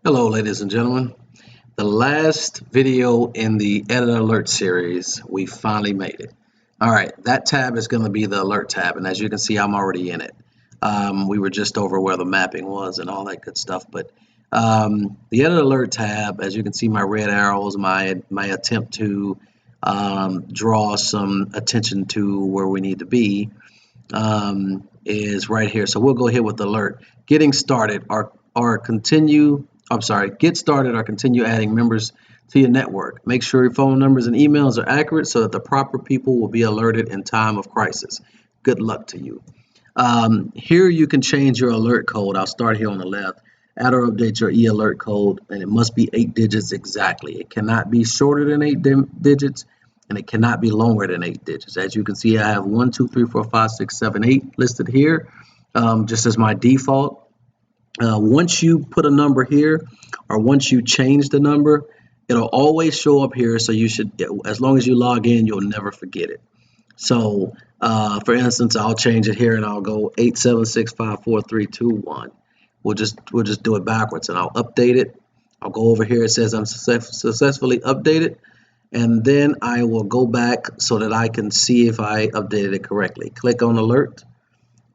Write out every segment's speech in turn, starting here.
Hello, ladies and gentlemen. The last video in the Edit Alert series, we finally made it. All right, that tab is going to be the Alert tab, and as you can see, I'm already in it. We were just over where the mapping was and all that good stuff, but the Edit Alert tab, as you can see, my red arrows, my attempt to draw some attention to where we need to be is right here. So we'll go here with alert. Getting started or continue. I'm sorry. Get started or continue adding members to your network. Make sure your phone numbers and emails are accurate so that the proper people will be alerted in time of crisis. Good luck to you. Here you can change your alert code. I'll start here on the left. Add or update your e-alert code, and it must be 8 digits exactly. It cannot be shorter than 8 digits, and it cannot be longer than 8 digits. As you can see, I have 1, 2, 3, 4, 5, 6, 7, 8 listed here, just as my default. Once you put a number here, or once you change the number, it'll always show up here. So you should, as long as you log in, you'll never forget it. So, for instance, I'll change it here, and I'll go 8765431. We'll just do it backwards, and I'll update it. I'll go over here. It says I'm successfully updated, and then I will go back so that I can see if I updated it correctly. Click on alert,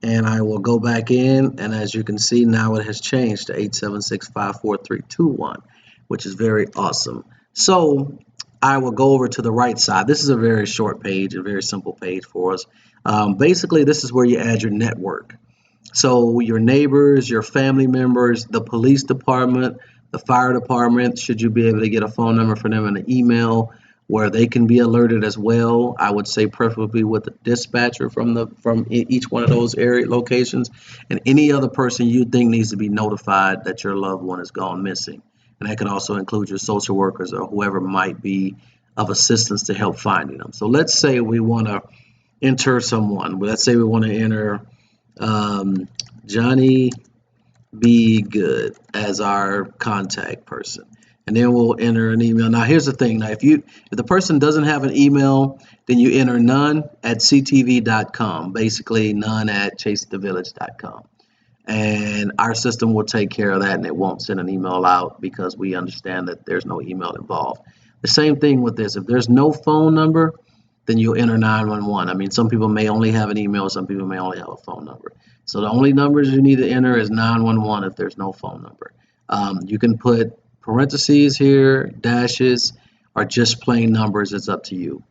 and I will go back in, and as you can see, now it has changed to 8765431, which is very awesome. So I will go over to the right side. This is a very short page, a very simple page for us. Basically, this is where you add your network. So your neighbors, your family members, the police department, the fire department, should you be able to get a phone number for them and an email where they can be alerted as well. I would say preferably with the dispatcher from each one of those area locations, and any other person you think needs to be notified that your loved one has gone missing. And that can also include your social workers or whoever might be of assistance to help finding them. So let's say we want to enter someone. Let's say we want to enter Johnny B. Good as our contact person, and then we'll enter an email. Now here's the thing. Now if the person doesn't have an email, then you enter none at ctv.com, basically none at chasethevillage.com, and our system will take care of that, and it won't send an email out because we understand that there's no email involved. The same thing with this. If there's no phone number, then you'll enter 911. I mean, some people may only have an email, some people may only have a phone number. So the only numbers you need to enter is 911 if there's no phone number. You can put parentheses here, dashes, or just plain numbers. It's up to you.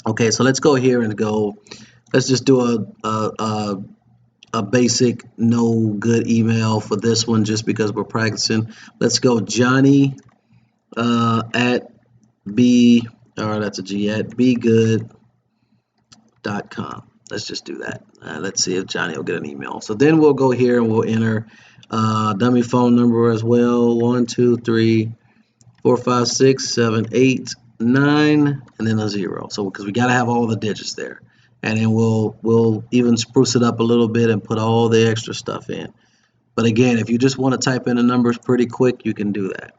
Okay, so let's go here and go. Let's just do a basic no good email for this one just because we're practicing. Let's go Johnny at B, or that's a G, at bgood.com. Let's just do that. Let's see if Johnny will get an email. So then we'll go here and we'll enter dummy phone number as well. 1, 2, 3, 4, 5, 6, 7, 8, 9, and then a 0. So because we got to have all the digits there. And then we'll even spruce it up a little bit and put all the extra stuff in. But again, if you just want to type in the numbers pretty quick, you can do that.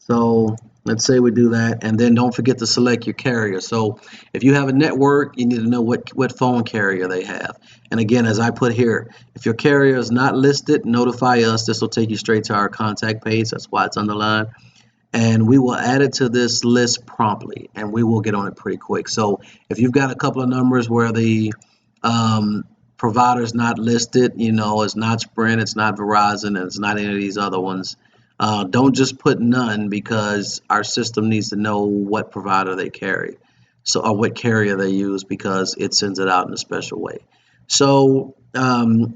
So let's say we do that, and then don't forget to select your carrier. So if you have a network, you need to know what phone carrier they have. And again, as I put here, if your carrier is not listed, notify us. This will take you straight to our contact page. That's why it's underlined. And we will add it to this list promptly, and we will get on it pretty quick. So if you've got a couple of numbers where the provider is not listed, it's not Sprint, it's not Verizon, and it's not any of these other ones, don't just put none, because our system needs to know what provider they carry, or what carrier they use, because it sends it out in a special way. So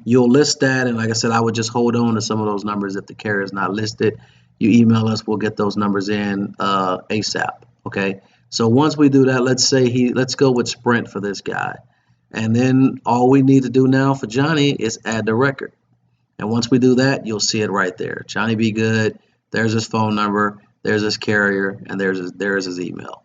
you'll list that, and like I said, I would just hold on to some of those numbers. If the carrier is not listed, you email us, we'll get those numbers in ASAP. Okay, so once we do that, let's go with Sprint for this guy, and then all we need to do now for Johnny is add the record. And once we do that, you'll see it right there. Johnny B. Good, there's his phone number, there's his carrier, and there's his email.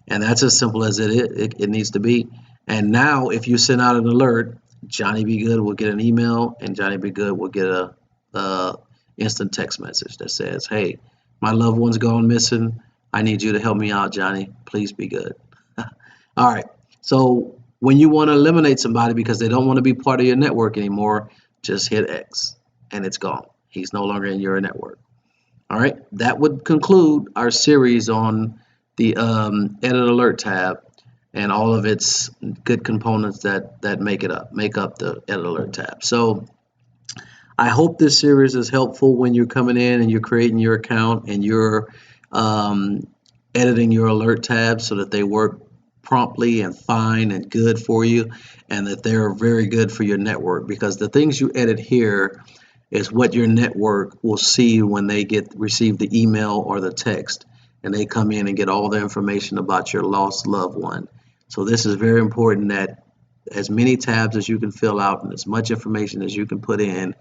And that's as simple as it needs to be. And now if you send out an alert, Johnny B. Good will get an email, and Johnny B. Good will get a instant text message that says, hey, my loved one's gone missing. I need you to help me out, Johnny. Please be good. All right. So when you want to eliminate somebody because they don't want to be part of your network anymore, just hit X and it's gone. He's no longer in your network. All right, that would conclude our series on the Edit Alert tab and all of its good components that make up the Edit Alert tab. So I hope this series is helpful when you're coming in and you're creating your account and you're um, editing your alert tabs so that they work promptly and fine and good for you, and that they're very good for your network, because the things you edit here is what your network will see when they receive the email or the text, and they come in and get all the information about your lost loved one. So this is very important, that as many tabs as you can fill out and as much information as you can put in,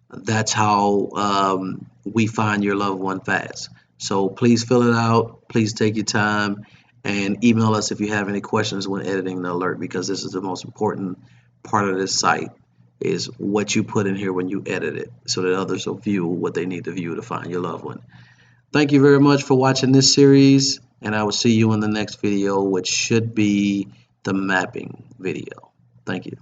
that's how we find your loved one fast. So please fill it out. Please take your time and email us if you have any questions when editing the alert, because this is the most important part of this site, is what you put in here when you edit it, so that others will view what they need to view to find your loved one. Thank you very much for watching this series, and I will see you in the next video, which should be the mapping video. Thank you.